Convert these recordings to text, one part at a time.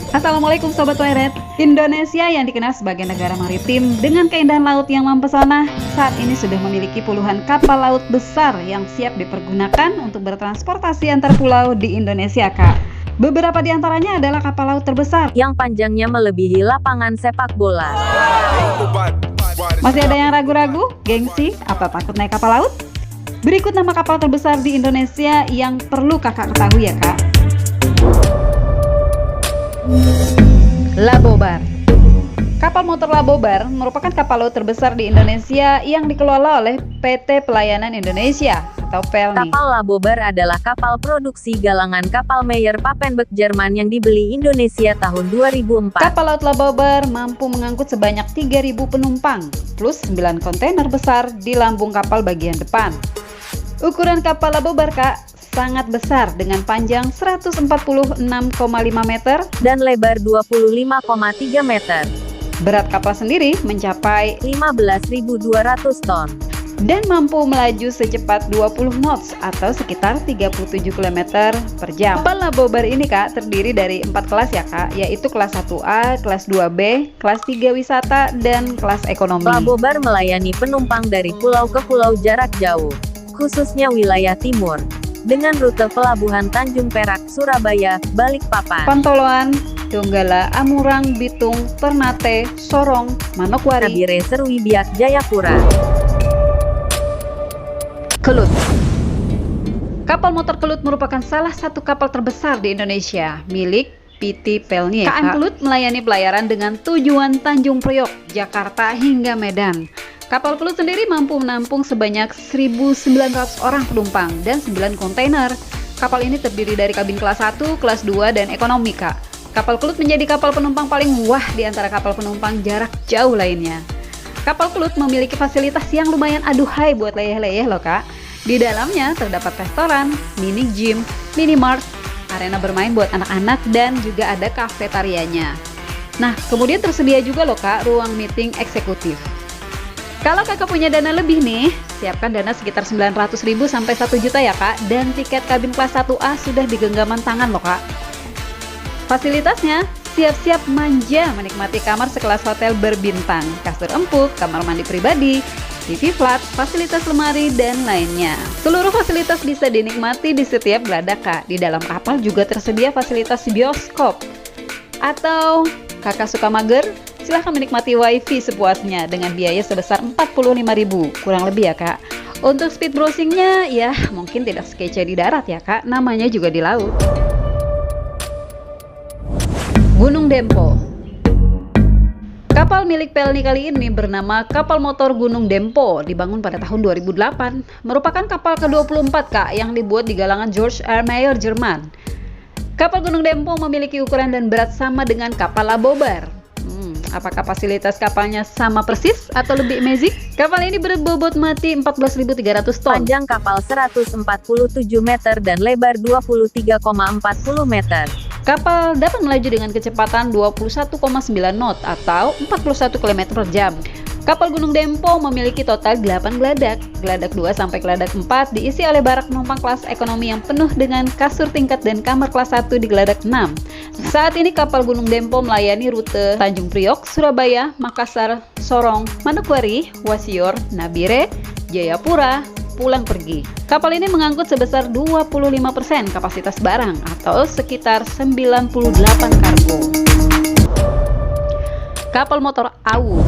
Assalamualaikum Sobat Toilet. Indonesia yang dikenal sebagai negara maritim dengan keindahan laut yang mempesona, saat ini sudah memiliki puluhan kapal laut besar yang siap dipergunakan untuk bertransportasi antar pulau di Indonesia, Kak. Beberapa di antaranya adalah kapal laut terbesar yang panjangnya melebihi lapangan sepak bola. Masih ada yang ragu-ragu? Gengsi? Apa takut naik kapal laut? Berikut nama kapal terbesar di Indonesia yang perlu kakak ketahui ya, Kak. Labobar. Kapal motor Labobar merupakan kapal laut terbesar di Indonesia yang dikelola oleh PT Pelayanan Indonesia atau PELNI. Kapal Labobar adalah kapal produksi galangan kapal Meyer Papenburg Jerman yang dibeli Indonesia tahun 2004. Kapal laut Labobar mampu mengangkut sebanyak 3.000 penumpang plus 9 kontainer besar di lambung kapal bagian depan. Ukuran kapal Labobar, Kak, sangat besar dengan panjang 146,5 meter dan lebar 25,3 meter. Berat kapal sendiri mencapai 15.200 ton dan mampu melaju secepat 20 knots atau sekitar 37 km per jam. Kapal Labobar ini, Kak, terdiri dari 4 kelas ya, Kak, yaitu kelas 1A, kelas 2B, kelas 3 wisata, dan kelas ekonomi. Labobar melayani penumpang dari pulau ke pulau jarak jauh, khususnya wilayah timur, dengan rute pelabuhan Tanjung Perak, Surabaya, Balikpapan, Pantoloan, Donggala, Amurang, Bitung, Ternate, Sorong, Manokwari, Nabire, Serui Biak, Jayapura. Kelut. Kapal motor Kelut merupakan salah satu kapal terbesar di Indonesia, milik PT PELNI. KM Kelut melayani pelayaran dengan tujuan Tanjung Priok, Jakarta hingga Medan. Kapal Kelut sendiri mampu menampung sebanyak 1.900 orang penumpang dan 9 kontainer. Kapal ini terdiri dari kabin kelas 1, kelas 2, dan ekonomi, Kak. Kapal Kelut menjadi kapal penumpang paling wah di antara kapal penumpang jarak jauh lainnya. Kapal Kelut memiliki fasilitas yang lumayan aduhai buat leyeh-leyeh loh, Kak. Di dalamnya terdapat restoran, mini gym, minimart, arena bermain buat anak-anak, dan juga ada kafetarianya. Nah, kemudian tersedia juga loh, Kak, ruang meeting eksekutif. Kalau kakak punya dana lebih nih, siapkan dana sekitar 900.000 sampai 1 juta ya, Kak, dan tiket kabin kelas 1A sudah di genggaman tangan loh, Kak. Fasilitasnya, siap-siap manja menikmati kamar sekelas hotel berbintang, kasur empuk, kamar mandi pribadi, TV flat, fasilitas lemari, dan lainnya. Seluruh fasilitas bisa dinikmati di setiap geladak, Kak. Di dalam kapal juga tersedia fasilitas bioskop. Atau kakak suka mager? Silahkan menikmati wifi sepuasnya dengan biaya sebesar 45.000, kurang lebih ya, Kak. Untuk speed browsingnya ya mungkin tidak sekece di darat ya, Kak, namanya juga di laut. Gunung Dempo. Kapal milik PELNI kali ini bernama Kapal Motor Gunung Dempo, dibangun pada tahun 2008. Merupakan kapal ke-24, Kak, yang dibuat di galangan George R. Meyer, Jerman. Kapal Gunung Dempo memiliki ukuran dan berat sama dengan kapal Labobar. Apakah fasilitas kapalnya sama persis atau lebih amazing? Kapal ini berbobot mati 14.300 ton. Panjang kapal 147 meter dan lebar 23,40 meter. Kapal dapat melaju dengan kecepatan 21,9 knot atau 41 km per jam. Kapal Gunung Dempo memiliki total 8 geladak. Geladak 2 sampai geladak 4 diisi oleh barak penumpang kelas ekonomi yang penuh dengan kasur tingkat dan kamar kelas 1 di geladak 6. Saat ini kapal Gunung Dempo melayani rute Tanjung Priok, Surabaya, Makassar, Sorong, Manokwari, Wasior, Nabire, Jayapura, pulang pergi. Kapal ini mengangkut sebesar 25% kapasitas barang atau sekitar 98 kargo. Kapal motor AWU.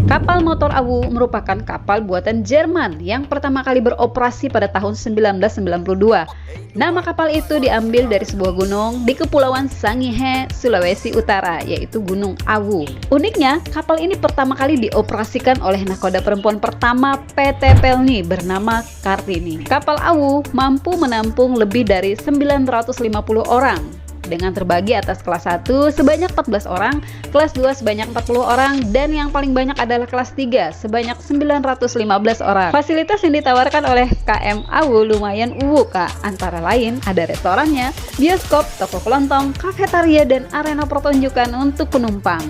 Kapal motor AWU merupakan kapal buatan Jerman yang pertama kali beroperasi pada tahun 1992. Nama kapal itu diambil dari sebuah gunung di Kepulauan Sangihe, Sulawesi Utara, yaitu Gunung AWU. Uniknya, kapal ini pertama kali dioperasikan oleh nakoda perempuan pertama PT PELNI bernama Kartini. Kapal AWU mampu menampung lebih dari 950 orang. Dengan terbagi atas kelas 1 sebanyak 14 orang, kelas 2 sebanyak 40 orang, dan yang paling banyak adalah kelas 3 sebanyak 915 orang. Fasilitas yang ditawarkan oleh KM AWU lumayan Kak. Antara lain ada restorannya, bioskop, toko kelontong, kafetaria, dan arena pertunjukan untuk penumpang.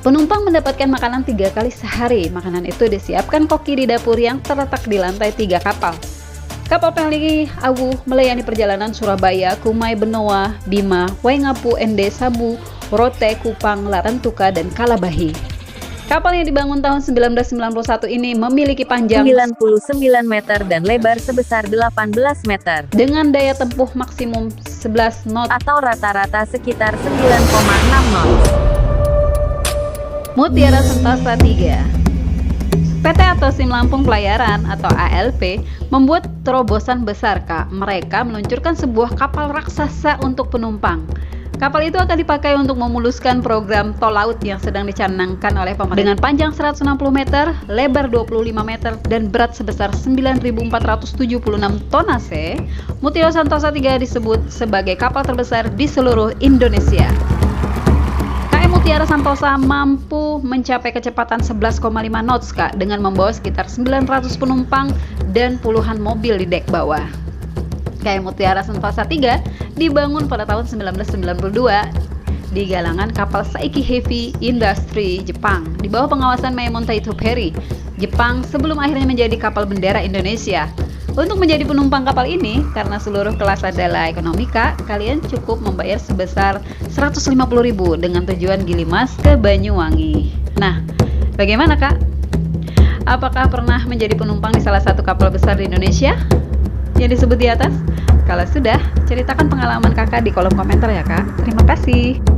Penumpang mendapatkan makanan 3 kali sehari. Makanan itu disiapkan koki di dapur yang terletak di lantai 3 kapal. Kapal Pelni Awu melayani perjalanan Surabaya, Kumai, Benoa, Bima, Waingapu, Ende, Sabu, Rote, Kupang, Larantuka, dan Kalabahi. Kapal yang dibangun tahun 1991 ini memiliki panjang 99 meter dan lebar sebesar 18 meter. Dengan daya tempuh maksimum 11 knot atau rata-rata sekitar 9,6 knot. Mutiara Sentosa 3. PT atau SIM Lampung Pelayaran atau ALP membuat terobosan besar, Kak. Mereka meluncurkan sebuah kapal raksasa untuk penumpang. Kapal itu akan dipakai untuk memuluskan program tol laut yang sedang dicanangkan oleh pemerintah. Dengan panjang 160 meter, lebar 25 meter, dan berat sebesar 9.476 tonnase, Mutiara Sentosa 3 disebut sebagai kapal terbesar di seluruh Indonesia. Mutiara Sentosa mampu mencapai kecepatan 11,5 knots, Kak, dengan membawa sekitar 900 penumpang dan puluhan mobil di dek bawah. KM Mutiara Sentosa 3 dibangun pada tahun 1992 di galangan kapal Saiki Heavy Industry Jepang di bawah pengawasan Maemon Taito Perry Jepang sebelum akhirnya menjadi kapal bendera Indonesia. Untuk menjadi penumpang kapal ini, karena seluruh kelas adalah ekonomika, kalian cukup membayar sebesar 150.000 dengan tujuan Gilimas ke Banyuwangi. Nah, bagaimana, Kak? Apakah pernah menjadi penumpang di salah satu kapal besar di Indonesia yang disebut di atas? Kalau sudah, ceritakan pengalaman Kakak di kolom komentar ya, Kak. Terima kasih.